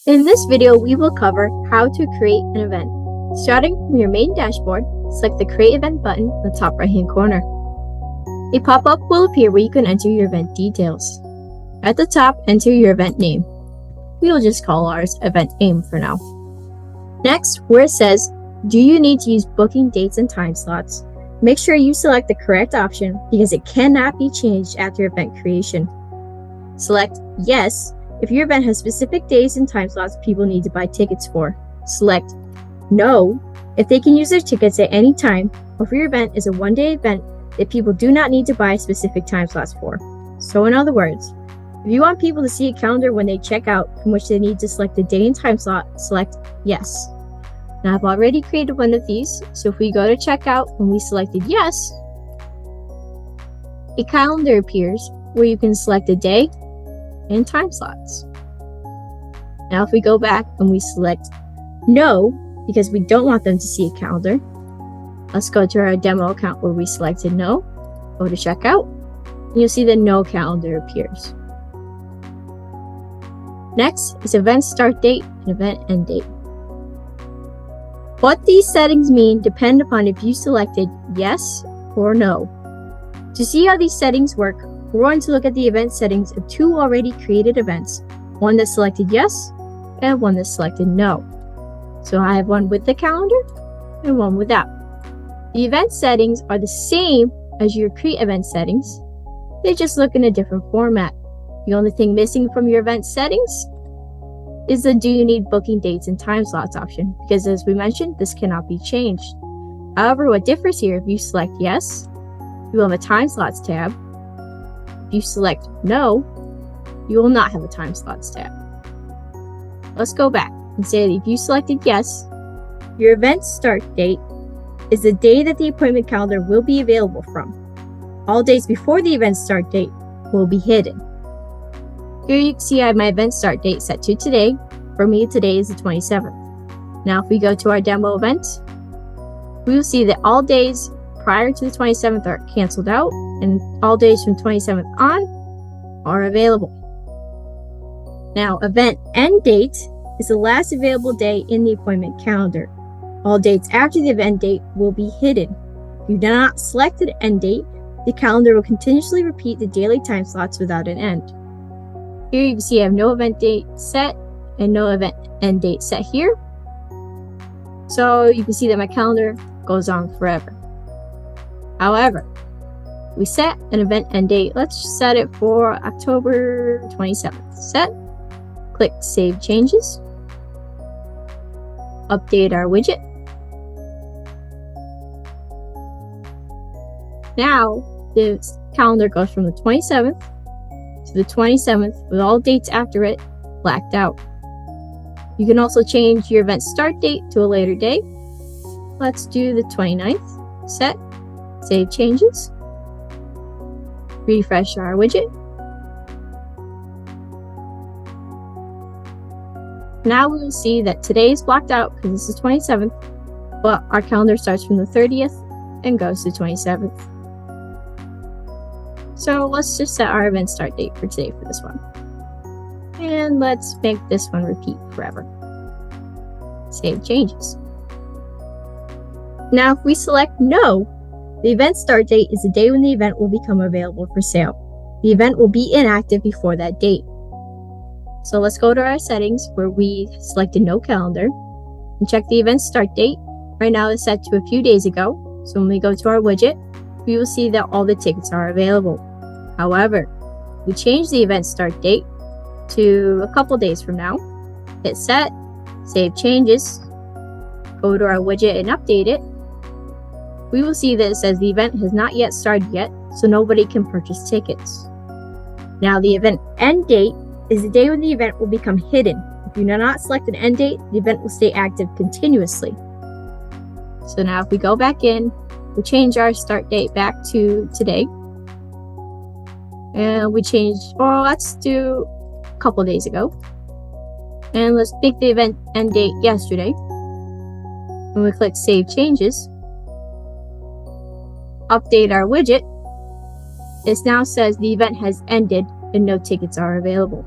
In this video, we will cover how to create an event. Starting from your main dashboard, select the Create Event button in the top right-hand corner. A pop-up will appear where you can enter your event details. At the top, enter your event name. We will just call ours Event Aim for now. Next, where it says, do you need to use booking dates and time slots? Make sure you select the correct option because it cannot be changed after event creation. Select Yes if your event has specific days and time slots people need to buy tickets for. Select No if they can use their tickets at any time, or if your event is a one-day event that people do not need to buy specific time slots for. So in other words, if you want people to see a calendar when they check out from which they need to select the day and time slot, select Yes. Now I've already created one of these, so if we go to checkout and we selected Yes, a calendar appears where you can select a day and time slots. Now if we go back and we select No, because we don't want them to see a calendar, let's go to our demo account where we selected No, go to checkout, and you'll see the No calendar appears. Next is event start date and event end date. What these settings mean depend upon if you selected Yes or No. To see how these settings work, we're going to look at the event settings of two already created events, one that selected Yes and one that selected No. So I have one with the calendar and one without. The event settings are the same as your Create event settings, they just look in a different format. The only thing missing from your event settings is the Do you need booking dates and time slots option, because as we mentioned, this cannot be changed. However, what differs here, if you select Yes, you will have a time slots tab. If you select No, you will not have a time slots tab. Let's go back and say that if you selected Yes, your event start date is the day that the appointment calendar will be available from. All days before the event start date will be hidden. Here you can see I have my event start date set to today. For me, today is the 27th. Now, if we go to our demo event, we will see that all days prior to the 27th are canceled out, and all days from 27th on are available. Now, event end date is the last available day in the appointment calendar. All dates after the event date will be hidden. If you do not select an end date, the calendar will continuously repeat the daily time slots without an end. Here you can see I have no event date set and no event end date set here. So you can see that my calendar goes on forever. However, we set an event end date. Let's set it for October 27th. Set. Click Save Changes. Update our widget. Now the calendar goes from the 27th to the 27th with all dates after it blacked out. You can also change your event start date to a later date. Let's do the 29th. Set. Save changes. Refresh our widget. Now we will see that today is blocked out because this is 27th, but our calendar starts from the 30th and goes to 27th. So let's just set our event start date for today for this one. And let's make this one repeat forever. Save changes. Now if we select No, the event start date is the day when the event will become available for sale. The event will be inactive before that date. So let's go to our settings where we selected No calendar and check the event start date. Right now it's set to a few days ago. So when we go to our widget, we will see that all the tickets are available. However, we change the event start date to a couple days from now. Hit Set, Save Changes, go to our widget and update it. We will see that it says the event has not yet started yet, so nobody can purchase tickets. Now the event end date is the day when the event will become hidden. If you do not select an end date, the event will stay active continuously. So now if we go back in, we change our start date back to today. And we changed, or let's do a couple days ago. And let's make the event end date yesterday. When we click Save Changes, update our widget, it now says the event has ended and no tickets are available.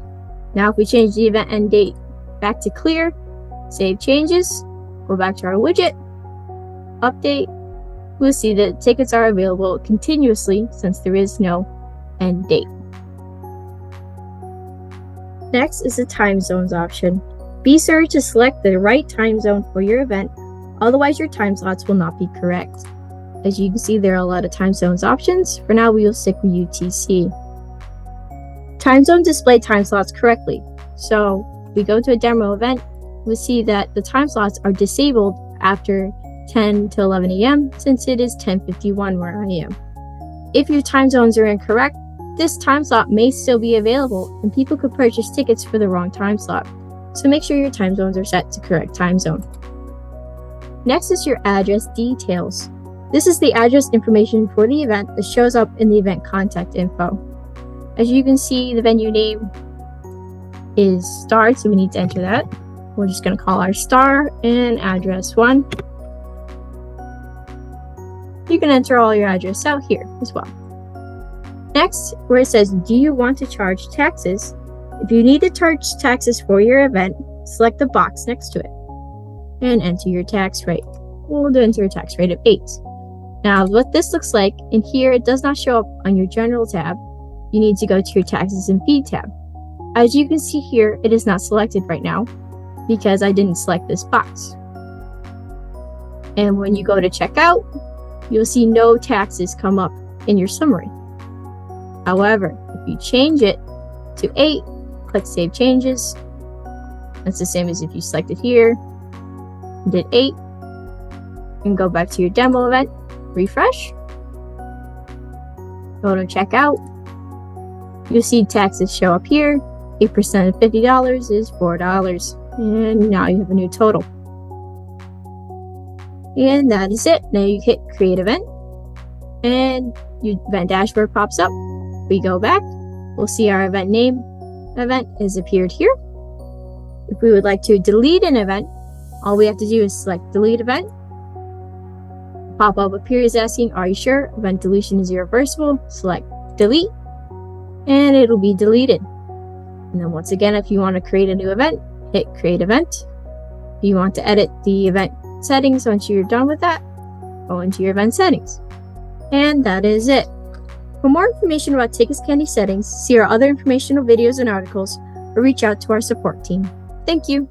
Now if we change the event end date back to clear, save changes, go back to our widget, update. We'll see that tickets are available continuously since there is no end date. Next is the time zones option. Be sure to select the right time zone for your event, otherwise your time slots will not be correct. As you can see, there are a lot of time zones options. For now, we will stick with UTC. Time zone display time slots correctly. So we go to a demo event, we'll see that the time slots are disabled after 10 to 11 a.m. since it is 10:51 where I am. If your time zones are incorrect, this time slot may still be available and people could purchase tickets for the wrong time slot. So make sure your time zones are set to correct time zone. Next is your address details. This is the address information for the event that shows up in the event contact info. As you can see, the venue name is star, so we need to enter that. We're just going to call our star and address 1. You can enter all your address out here as well. Next, where it says, do you want to charge taxes? If you need to charge taxes for your event, select the box next to it and enter your tax rate. We'll enter a tax rate of 8. Now, what this looks like, in here, it does not show up on your general tab. You need to go to your taxes and fee tab. As you can see here, it is not selected right now because I didn't select this box. And when you go to checkout, you'll see no taxes come up in your summary. However, if you change it to 8, click Save Changes. That's the same as if you selected here, did 8, and go back to your demo event, refresh, go to checkout. You'll see taxes show up here. 8% of $50 is $4, and now you have a new total. And that is it. Now you hit Create Event, and your event dashboard pops up. We go back, we'll see our event name. Event has appeared here. If we would like to delete an event, all we have to do is select Delete Event. Pop-up appears asking, are you sure? Event deletion is irreversible. Select Delete, and it'll be deleted. And then once again, if you want to create a new event, hit Create Event. If you want to edit the event settings once you're done with that, go into your event settings. And that is it. For more information about TicketsCandy settings, see our other informational videos and articles, or reach out to our support team. Thank you.